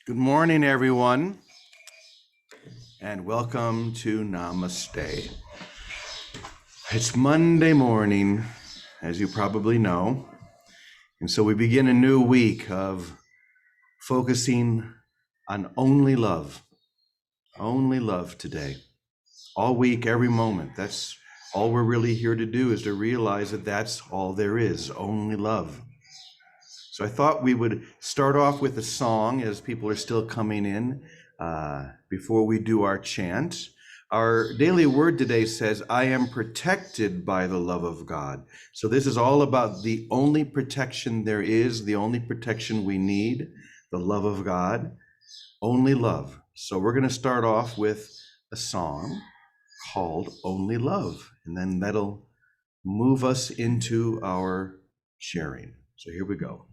Good morning, everyone, and welcome to Namaste. It's Monday morning, as you probably know, and so we begin a new week of focusing on only love today. All week, every moment. That's all we're really here to do, is to realize that that's all there is, only love. So I thought we would start off with a song as people are still coming in before we do our chant. Our daily word today says, I am protected by the love of God. So this is all about the only protection there is, the only protection we need, the love of God, only love. So we're going to start off with a song called Only Love, and then that'll move us into our sharing. So here we go.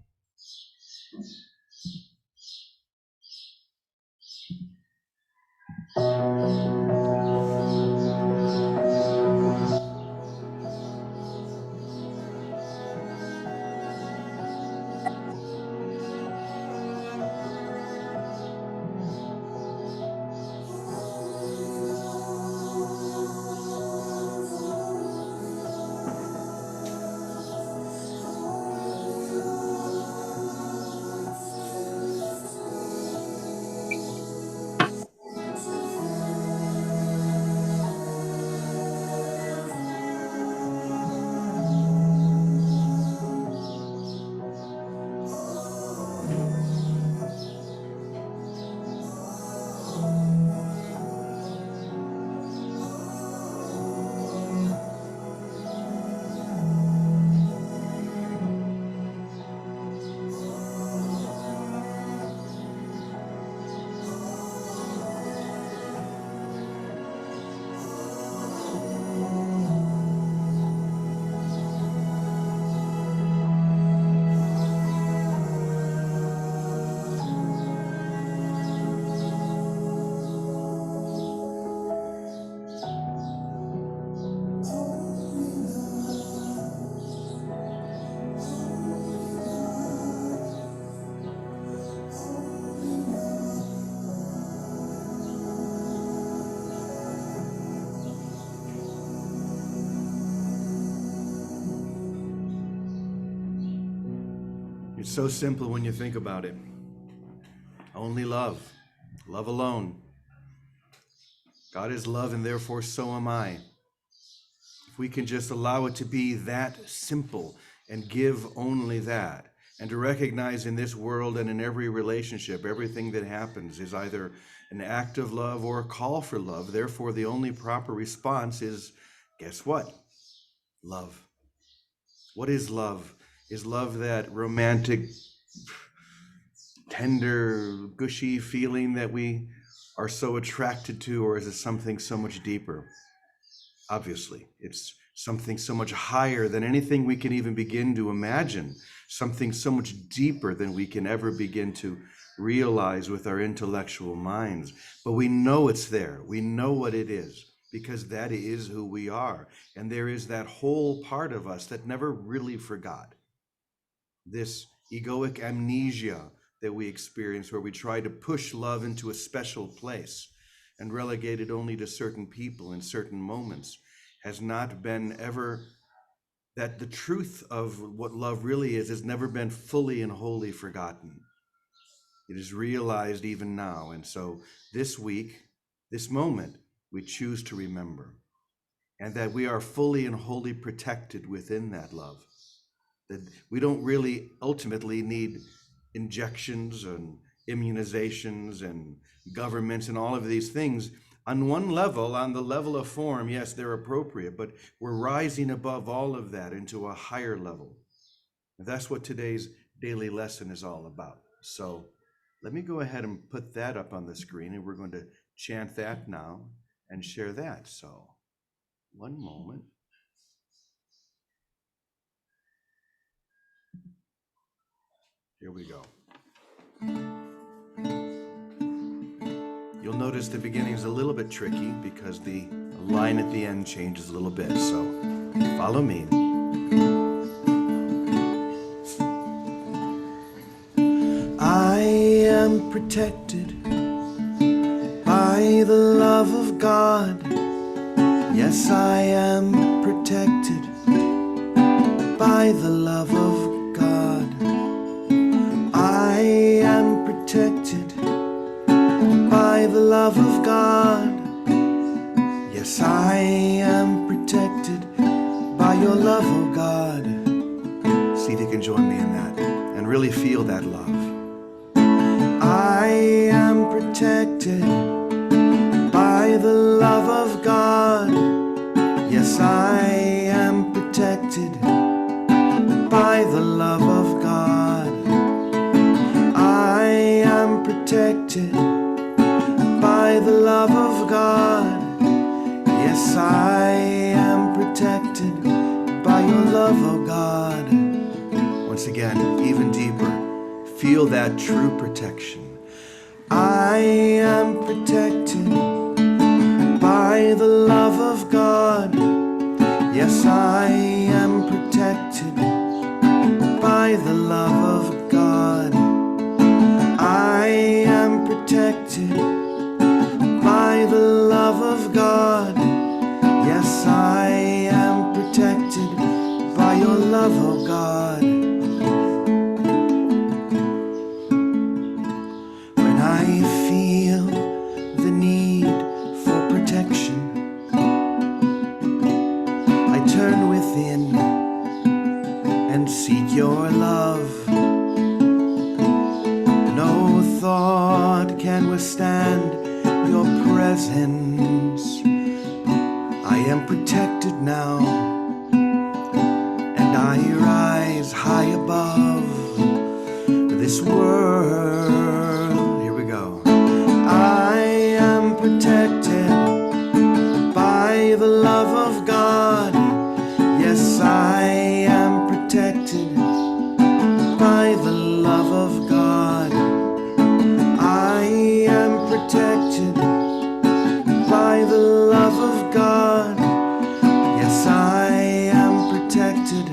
It's so simple when you think about it. Only love, love alone. God is love, and therefore so am I. If we can just allow it to be that simple and give only that, and to recognize in this world and in every relationship, everything that happens is either an act of love or a call for love. Therefore, the only proper response is, guess what? Love. What is love? Is love that romantic, tender, gushy feeling that we are so attracted to, or is it something so much deeper? Obviously, it's something so much higher than anything we can even begin to imagine, something so much deeper than we can ever begin to realize with our intellectual minds. But we know it's there. We know what it is, because that is who we are. And there is that whole part of us that never really forgot. This egoic amnesia that we experience, where we try to push love into a special place and relegate it only to certain people in certain moments, has not been ever, that the truth of what love really is has never been fully and wholly forgotten. It is realized even now. And so this week, this moment, we choose to remember, and that we are fully and wholly protected within that love. That we don't really ultimately need injections and immunizations and governments and all of these things. On one level, on the level of form, yes, they're appropriate, but we're rising above all of that into a higher level. And that's what today's daily lesson is all about. So let me go ahead and put that up on the screen, and we're going to chant that now and share that. So one moment. Here we go. You'll notice the beginning is a little bit tricky because the line at the end changes a little bit. So follow me. I am protected by the love of God. Yes, I am protected by the love of God. I am protected by the love of God. Yes, I am protected by your love, oh God. See if you can join me in that and really feel that love. I am protected by the love of God. Yes, I am protected by the love of God. I am protected by the love of God. Yes, I am protected by your love, oh God. Once again, even deeper, feel that true protection. I am protected by the love of God. Yes, I am protected by the love of God. I am protected by the love of God. Yes, I am protected by your love, oh God. When I feel the need for protection, I turn within and seek your love. No thought can withstand your presence. I am protected now, and I rise high above this world. Here we go. I am protected by the love of God. Yes, I am protected by the love of God. I am protected by the love of God. Yes, I am protected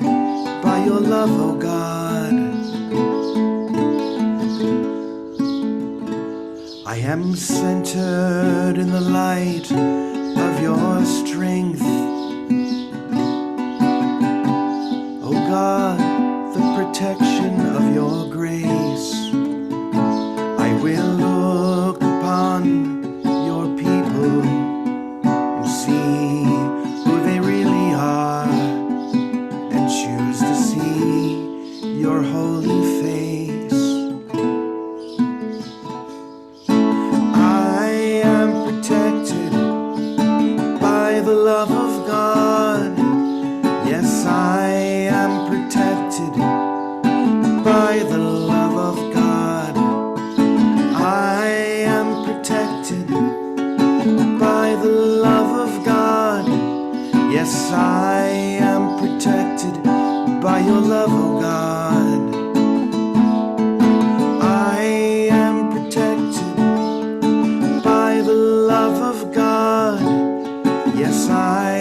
by your love, oh God. I am centered in the light of your strength. Oh God, the protection of your grace. I will look upon your people and see who they really are, and choose to see your holy face. I am protected by the love of God. Yes, I am protected by the love of God. I am protected by the love of God. Yes, I am protected by your love, oh God. I am protected by the love of God. Yes, I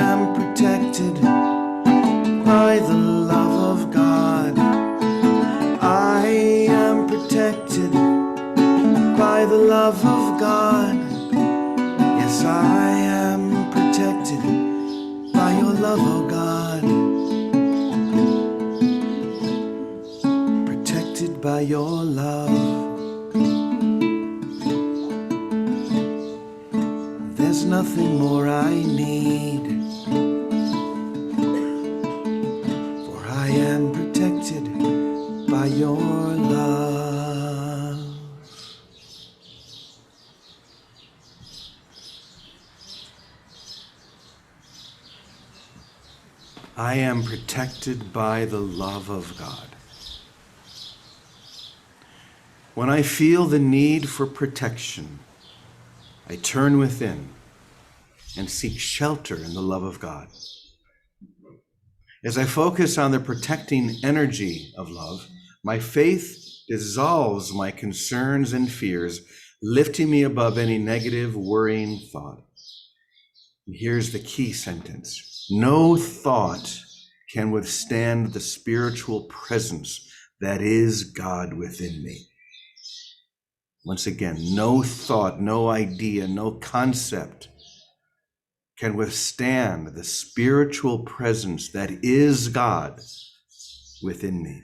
am protected by the love of God. I am protected by the love of God. Yes, I am protected by your love, oh God. Protected by your love. There's nothing more I need, for I am protected by your love. I am protected by the love of God. When I feel the need for protection, I turn within and seek shelter in the love of God. As I focus on the protecting energy of love, my faith dissolves my concerns and fears, lifting me above any negative, worrying thought. And here's the key sentence. No thought can withstand the spiritual presence that is God within me. Once again, no thought, no idea, no concept can withstand the spiritual presence that is God within me.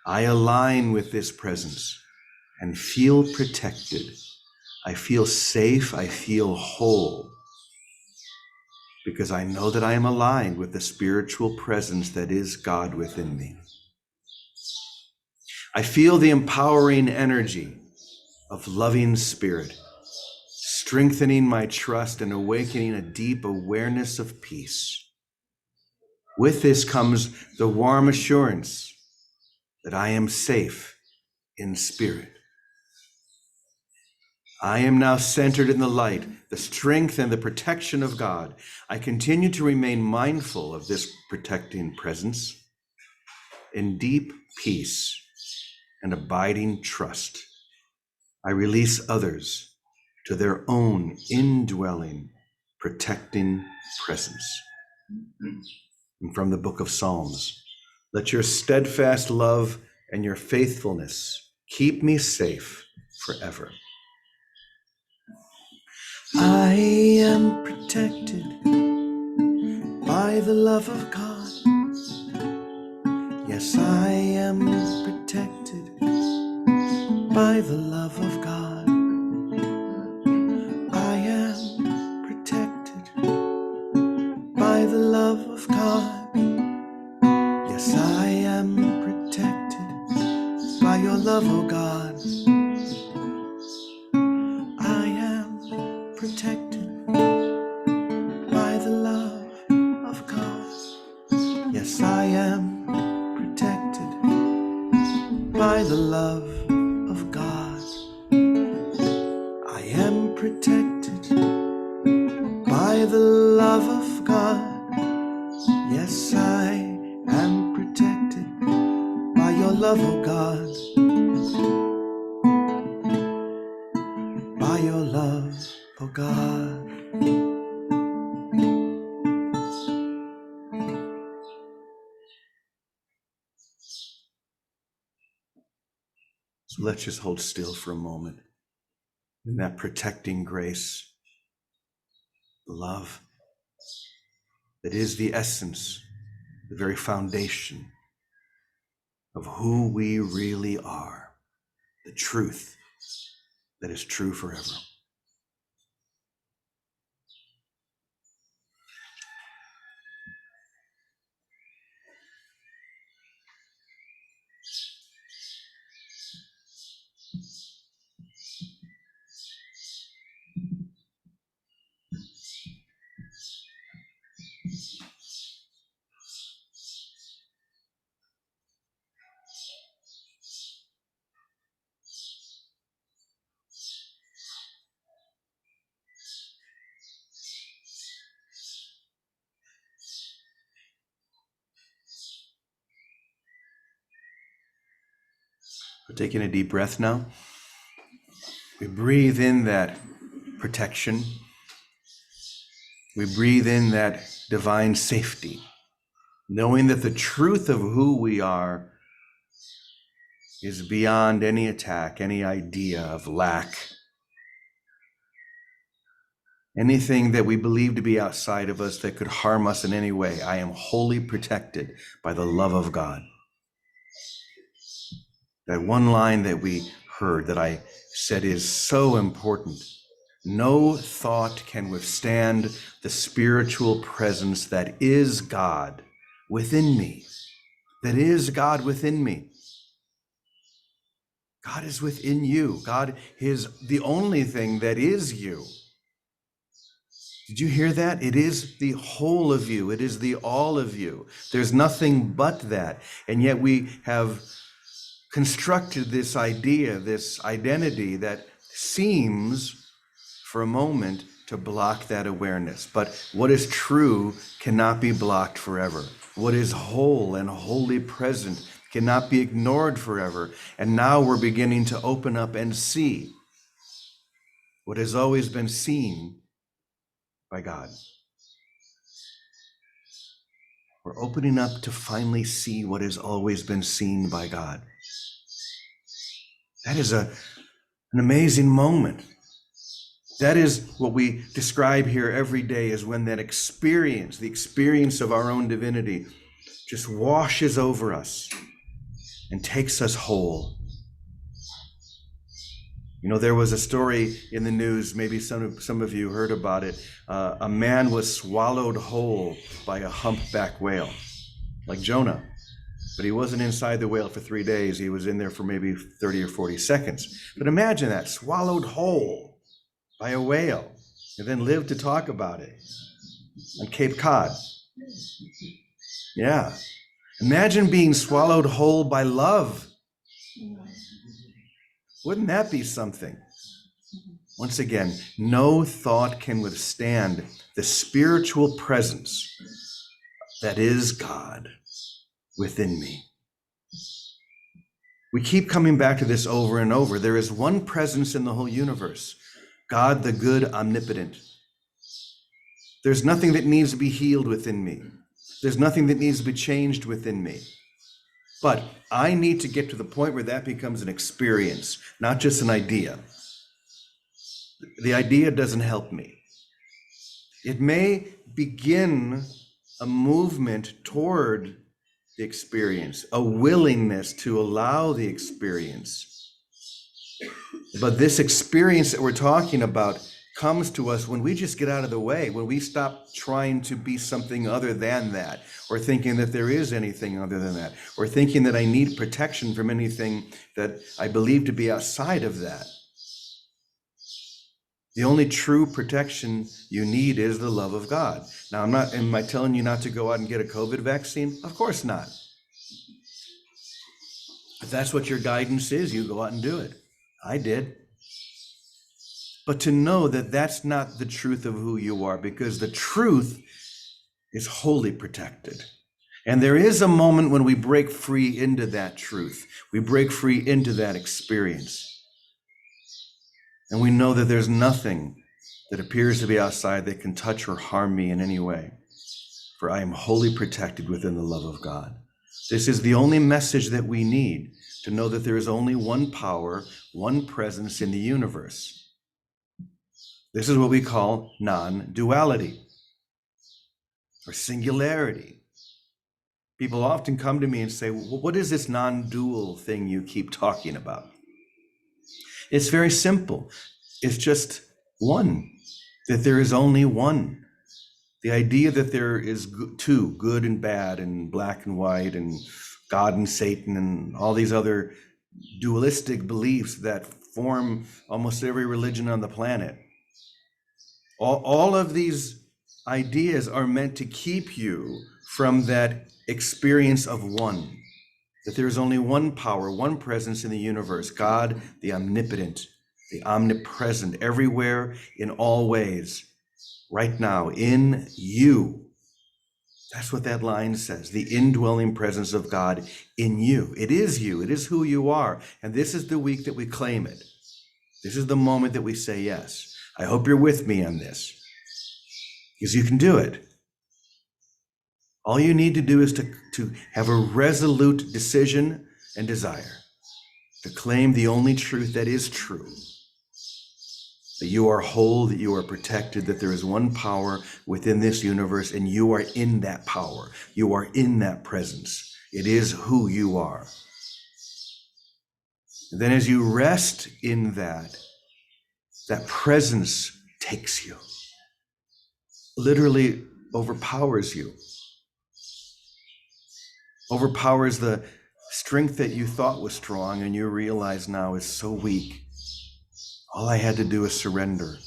I align with this presence and feel protected. I feel safe. I feel whole because I know that I am aligned with the spiritual presence that is God within me. I feel the empowering energy of loving spirit, strengthening my trust and awakening a deep awareness of peace. With this comes the warm assurance that I am safe in spirit. I am now centered in the light, the strength and the protection of God. I continue to remain mindful of this protecting presence in deep peace and abiding trust. I release others to their own indwelling, protecting presence. And from the book of Psalms, let your steadfast love and your faithfulness keep me safe forever. I am protected by the love of God. Yes, I am protected by the love of God. I am protected by the love of God. Yes, I am protected by your love, oh God. I am protected by the love of God. Yes, I am protected by the love of God. I am protected by the love of God. Yes, I am protected by your love, oh God. By your love, oh God. So let's just hold still for a moment in that protecting grace, the love that is the essence, the very foundation of who we really are, the truth that is true forever. We're taking a deep breath now. We breathe in that protection. We breathe in that divine safety, knowing that the truth of who we are is beyond any attack, any idea of lack, anything that we believe to be outside of us that could harm us in any way. I am wholly protected by the love of God. That one line that we heard that I said is so important. No thought can withstand the spiritual presence that is God within me. That is God within me. God is within you. God is the only thing that is you. Did you hear that? It is the whole of you. It is the all of you. There's nothing but that. And yet we have constructed this idea, this identity that seems for a moment to block that awareness. But what is true cannot be blocked forever. What is whole and wholly present cannot be ignored forever. And now we're beginning to open up and see what has always been seen by God. We're opening up to finally see what has always been seen by God. That is an amazing moment. That is what we describe here every day, is when that experience, the experience of our own divinity, just washes over us and takes us whole. You know, there was a story in the news, maybe some of you heard about it. A man was swallowed whole by a humpback whale, like Jonah. But he wasn't inside the whale for 3 days. He was in there for maybe 30 or 40 seconds. But imagine that, swallowed whole by a whale, and then lived to talk about it on Cape Cod. Yeah. Imagine being swallowed whole by love. Wouldn't that be something? Once again, no thought can withstand the spiritual presence that is God within me. We keep coming back to this over and over. There is one presence in the whole universe, God the good, omnipotent. There's nothing that needs to be healed within me. There's nothing that needs to be changed within me. But I need to get to the point where that becomes an experience, not just an idea. The idea doesn't help me. It may begin a movement toward the experience, a willingness to allow the experience. But this experience that we're talking about comes to us when we just get out of the way, when we stop trying to be something other than that, or thinking that there is anything other than that, or thinking that I need protection from anything that I believe to be outside of that. The only true protection you need is the love of God. Now, am I telling you not to go out and get a COVID vaccine? Of course not. If that's what your guidance is, you go out and do it. I did. But to know that that's not the truth of who you are, because the truth is wholly protected. And there is a moment when we break free into that truth. We break free into that experience. And we know that there's nothing that appears to be outside that can touch or harm me in any way. For I am wholly protected within the love of God. This is the only message that we need, to know that there is only one power, one presence in the universe. This is what we call non-duality or singularity. People often come to me and say, well, what is this non-dual thing you keep talking about? It's very simple. It's just one, that there is only one. The idea that there is two, good and bad, and black and white, and God and Satan, and all these other dualistic beliefs that form almost every religion on the planet. All of these ideas are meant to keep you from that experience of one, that there is only one power, one presence in the universe, God, the omnipotent, the omnipresent, everywhere, in all ways, right now, in you. That's what that line says, the indwelling presence of God in you. It is you, it is who you are. And this is the week that we claim it. This is the moment that we say yes. I hope you're with me on this, because you can do it. All you need to do is to have a resolute decision and desire to claim the only truth that is true, that you are whole, that you are protected, that there is one power within this universe, and you are in that power. You are in that presence. It is who you are. And then as you rest in that, that presence takes you, literally overpowers you, overpowers the strength that you thought was strong and you realize now is so weak. All I had to do is surrender.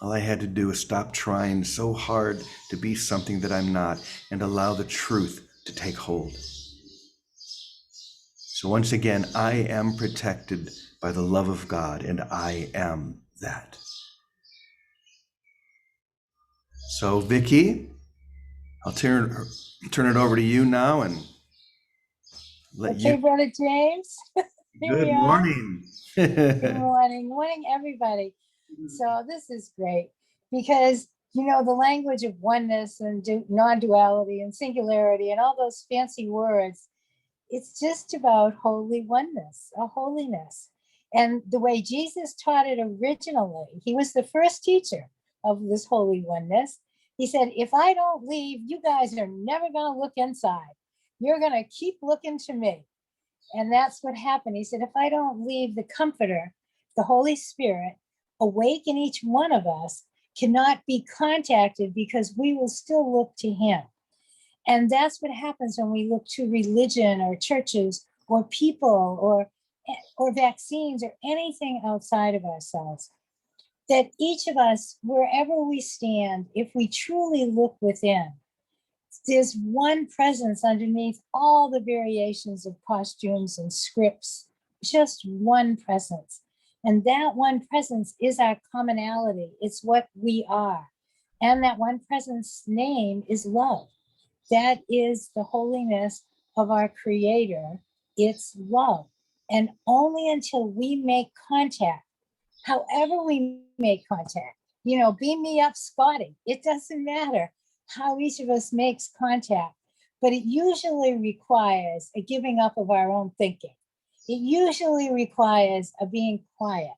All I had to do is stop trying so hard to be something that I'm not and allow the truth to take hold. So once again, I am protected by the love of God, and I am that. So Vicki, I'll turn it over to you now and let you. Okay, Brother James. Good morning. Good morning. Morning, everybody. So this is great because, you know, the language of oneness and non-duality and singularity and all those fancy words it's just about holy oneness, a holiness. And the way Jesus taught it originally, he was the first teacher of this holy oneness. He said, if I don't leave, you guys are never going to look inside. You're going to keep looking to me. And that's what happened. He said, if I don't leave, the Comforter, the Holy Spirit, awake in each one of us, cannot be contacted because we will still look to him. And that's what happens when we look to religion or churches or people or vaccines or anything outside of ourselves. That each of us, wherever we stand, if we truly look within, there's one presence underneath all the variations of costumes and scripts, just one presence. And that one presence is our commonality. It's what we are. And that one presence name is love. That is the holiness of our Creator. It's love. And only until we make contact, however we make contact, beam me up, Scotty. It doesn't matter how each of us makes contact, but it usually requires a giving up of our own thinking. It usually requires a being quiet,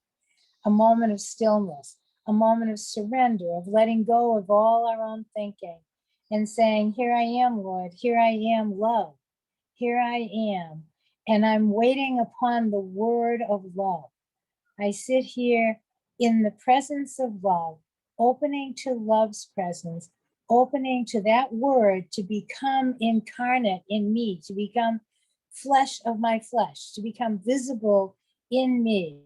a moment of stillness, a moment of surrender, of letting go of all our own thinking and saying, here I am, Lord, here I am, love, here I am, and I'm waiting upon the word of love. I sit here in the presence of love, opening to love's presence, opening to that word to become incarnate in me, to become flesh of my flesh, to become visible in me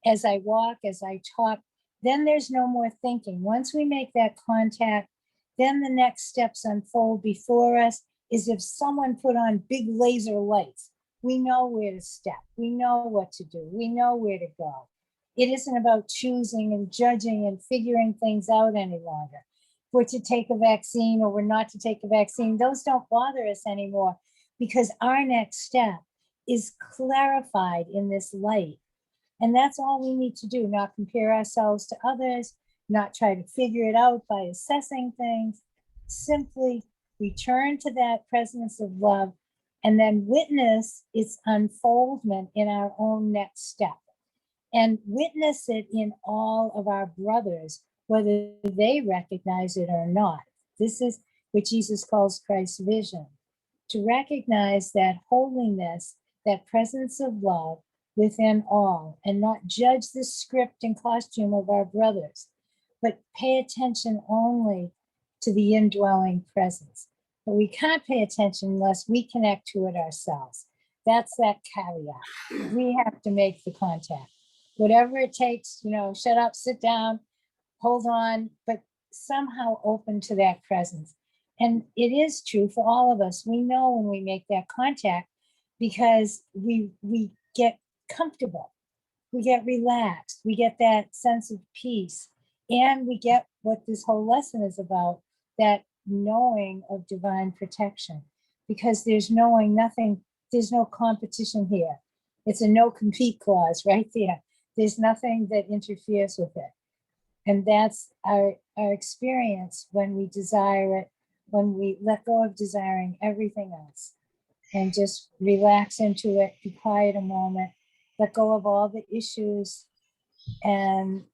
as I walk, as I talk. Then there's no more thinking. Once we make that contact, then the next steps unfold before us is if someone put on big laser lights. We know where to step. We know what to do. We know where to go. It isn't about choosing and judging and figuring things out any longer. If we're to take a vaccine or we're not to take a vaccine, those don't bother us anymore because our next step is clarified in this light. And that's all we need to do, not compare ourselves to others, not try to figure it out by assessing things, simply return to that presence of love and then witness its unfoldment in our own next step and witness it in all of our brothers, whether they recognize it or not. This is what Jesus calls Christ's vision, to recognize that holiness, that presence of love within all, and not judge the script and costume of our brothers, but pay attention only to the indwelling presence. But we can't pay attention unless we connect to it ourselves. That's that caveat. We have to make the contact. Whatever it takes, shut up, sit down, hold on, but somehow open to that presence. And it is true for all of us. We know when we make that contact because we get comfortable, we get relaxed, we get that sense of peace, and we get what this whole lesson is about, that knowing of divine protection, because there's knowing nothing, there's no competition here. It's a no compete clause right there. There's nothing that interferes with it. And that's our experience when we desire it, when we let go of desiring everything else and just relax into it, be quiet a moment, let go of all the issues and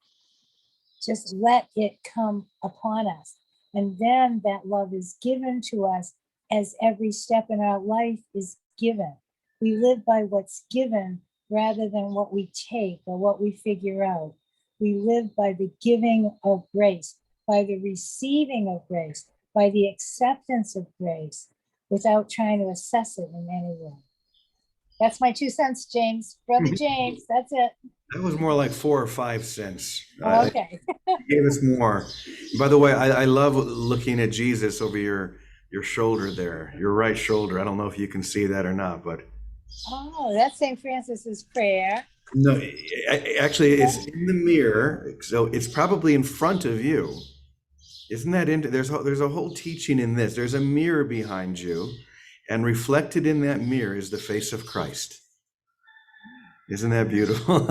just let it come upon us. And then that love is given to us as every step in our life is given. We live by what's given rather than what we take or what we figure out. We live by the giving of grace, by the receiving of grace, by the acceptance of grace, without trying to assess it in any way. That's my 2 cents, James. Brother James, that's it. That was more like 4 or 5 cents. Okay. You gave us more. By the way, I love looking at Jesus over your shoulder there, your right shoulder. I don't know if you can see that or not, but Oh, that's St. Francis's prayer. no, actually, it's in the mirror, so it's probably in front of you. Isn't that there's a whole teaching in this. There's a mirror behind you, and reflected in that mirror is the face of Christ. Isn't that beautiful?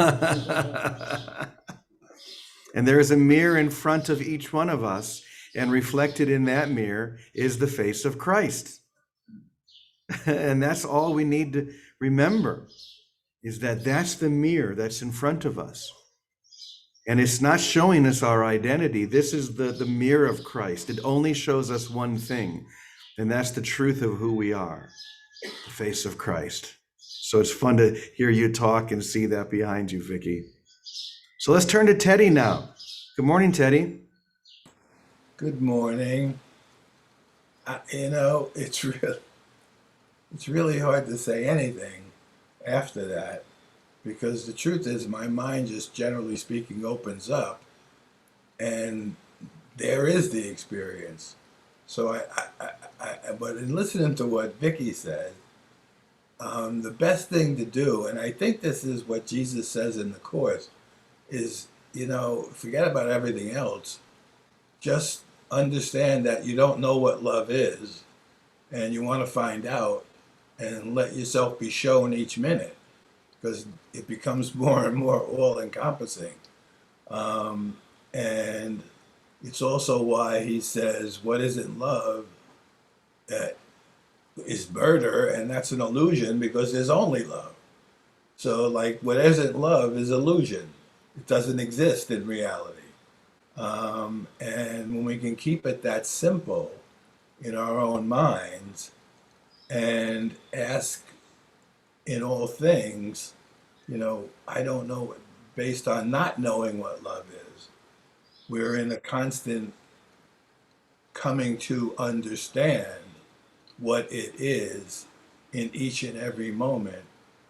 And there is a mirror in front of each one of us, and reflected in that mirror is the face of Christ. And that's all we need to remember, is that that's the mirror that's in front of us. And it's not showing us our identity. This is the mirror of Christ. It only shows us one thing, and that's the truth of who we are, the face of Christ. So it's fun to hear you talk and see that behind you, Vicki. So let's turn to Teddy now. Good morning, Teddy. Good morning. It's really hard to say anything after that because the truth is my mind just generally speaking opens up and there is the experience. So but in listening to what Vicky said, the best thing to do, and I think this is what Jesus says in the Course, is, forget about everything else. Just understand that you don't know what love is and you want to find out and let yourself be shown each minute because it becomes more and more all encompassing. And it's also why he says, what isn't love is murder, and that's an illusion because there's only love. So, like, what isn't love is illusion. It doesn't exist in reality. And when we can keep it that simple in our own minds and ask in all things, I don't know, based on not knowing what love is, we're in a constant coming to understand what it is in each and every moment,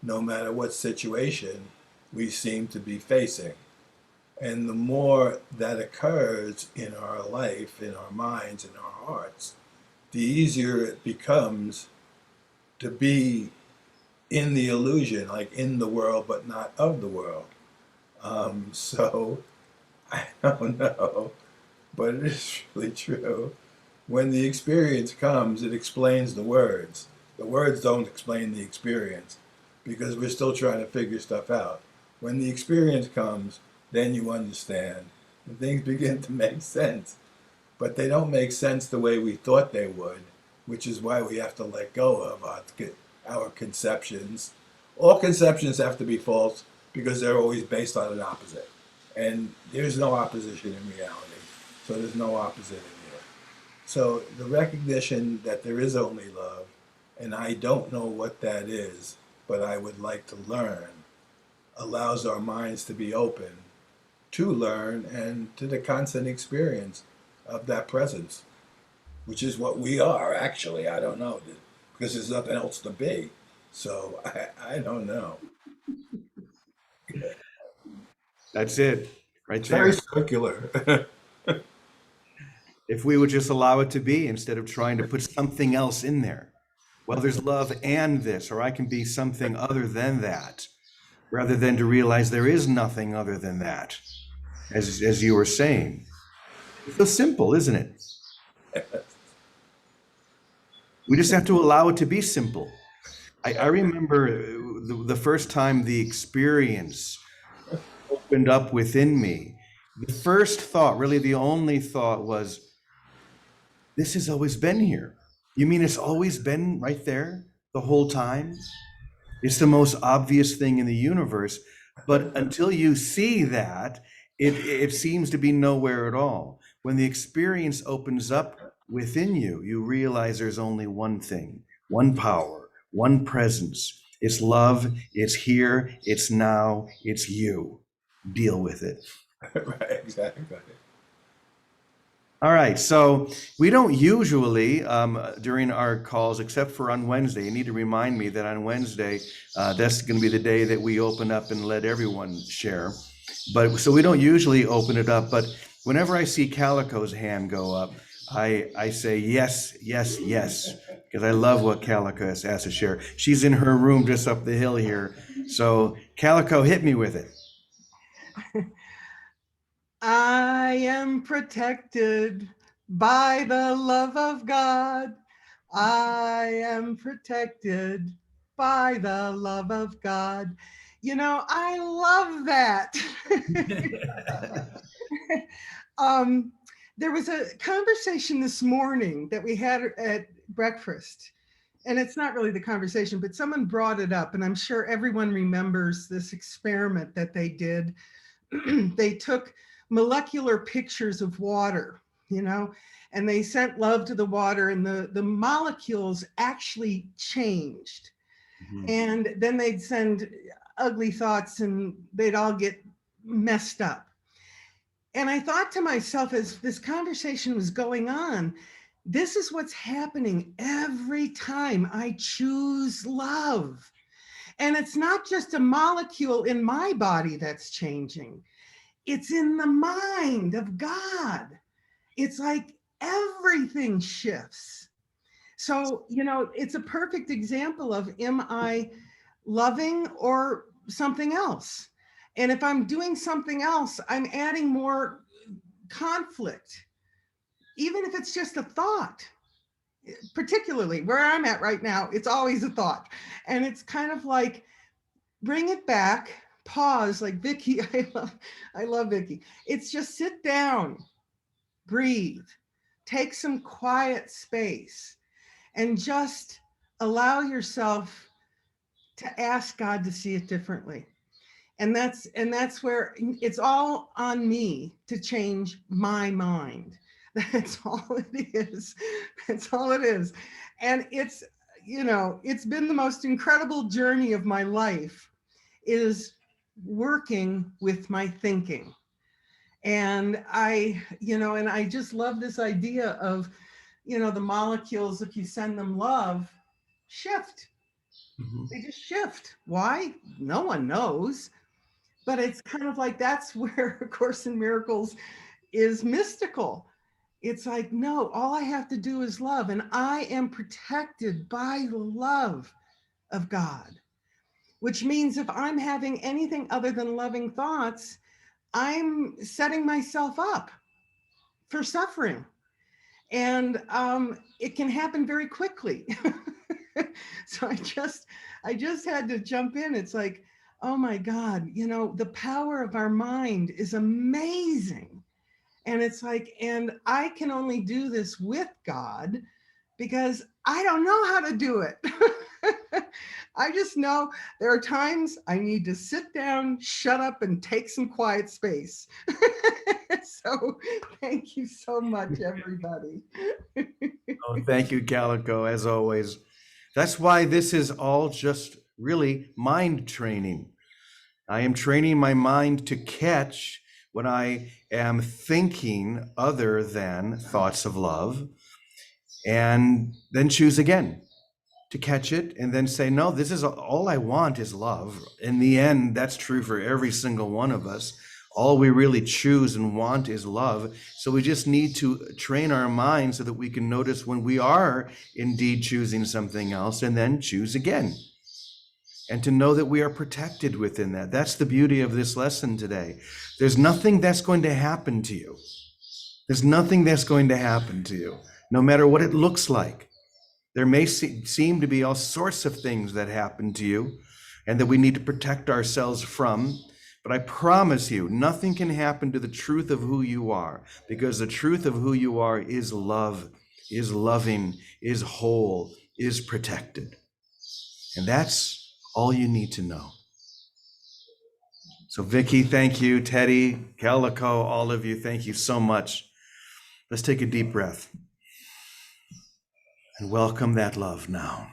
no matter what situation we seem to be facing. And the more that occurs in our life, in our minds, in our hearts, the easier it becomes to be in the illusion, like in the world, but not of the world. So I don't know, but it is really true. When the experience comes, it explains the words. The words don't explain the experience because we're still trying to figure stuff out. When the experience comes, then you understand and things begin to make sense. But they don't make sense the way we thought they would, which is why we have to let go of our conceptions. All conceptions have to be false because they're always based on an opposite. And there's no opposition in reality. So there's no opposite in here. So the recognition that there is only love, and I don't know what that is, but I would like to learn, allows our minds to be open to learn and to the constant experience of that presence, which is what we are, actually. I don't know, because there's nothing else to be. So I don't know. That's it, right It's there. very circular. If we would just allow it to be instead of trying to put something else in there. Well, there's love and this, or I can be something other than that, rather than to realize there is nothing other than that, as you were saying. It's so simple, isn't it? We just have to allow it to be simple. I remember the first time the experience opened up within me. The first thought, really the only thought, was, this has always been here. You mean it's always been right there the whole time? It's the most obvious thing in the universe. But until you see that, it seems to be nowhere at all. When the experience opens up within you, you realize there's only one thing, one power, one presence. It's love, it's here, it's now, it's you. Deal with it. Right, exactly. All right, so we don't usually during our calls, except for on Wednesday. You need to remind me that on Wednesday, that's going to be the day that we open up and let everyone share. But so we don't usually open it up. But whenever I see Calico's hand go up, I say yes, yes, yes, because I love what Calico has to share. She's in her room just up the hill here. So Calico, hit me with it. I am protected by the love of God. I am protected by the love of God. I love that. There was a conversation this morning that we had at breakfast, and it's not really the conversation, but someone brought it up, and I'm sure everyone remembers this experiment that they did. They took molecular pictures of water, and they sent love to the water, and the molecules actually changed. Mhm. And then they'd send ugly thoughts and they'd all get messed up. And I thought to myself, as this conversation was going on, this is what's happening every time I choose love. And it's not just a molecule in my body that's changing, it's in the mind of God. It's like everything shifts. So, it's a perfect example of, am I loving or something else? And if I'm doing something else, I'm adding more conflict, even if it's just a thought. Particularly where I'm at right now, it's always a thought. And it's kind of like, bring it back, pause, like Vicky, I love Vicky. It's just sit down, breathe, take some quiet space, and just allow yourself to ask God to see it differently. And that's where it's all on me to change my mind. That's all it is. That's all it is. And it's been the most incredible journey of my life, is working with my thinking. And I just love this idea of, the molecules, if you send them love, shift. Mhm. They just shift. Why? No one knows. But it's kind of like, that's where A Course in Miracles is mystical. It's like, no, all I have to do is love, and I am protected by the love of God, which means if I'm having anything other than loving thoughts, I'm setting myself up for suffering. And it can happen very quickly. So I just had to jump in. It's like, oh my God, the power of our mind is amazing. And it's like, and I can only do this with God because I don't know how to do it. I just know there are times I need to sit down, shut up, and take some quiet space. So thank you so much, everybody. Oh, thank you, Calico, as always. That's why this is all just really mind training. I am training my mind to catch when I am thinking other than thoughts of love, and then choose again to catch it, and then say, no, this is all I want is love. In the end, that's true for every single one of us. All we really choose and want is love. So we just need to train our mind so that we can notice when we are indeed choosing something else, and then choose again. And to know that we are protected within that. That's the beauty of this lesson today. There's nothing that's going to happen to you. There's nothing that's going to happen to you, no matter what it looks like. There may seem to be all sorts of things that happen to you and that we need to protect ourselves from. But I promise you, nothing can happen to the truth of who you are, because the truth of who you are is love, is loving, is whole, is protected. And that's all you need to know. So Vicky, thank you. Teddy, Calico, all of you, thank you so much. Let's take a deep breath and welcome that love now.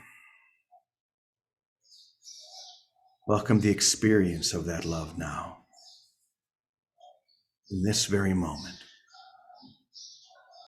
Welcome the experience of that love now, in this very moment.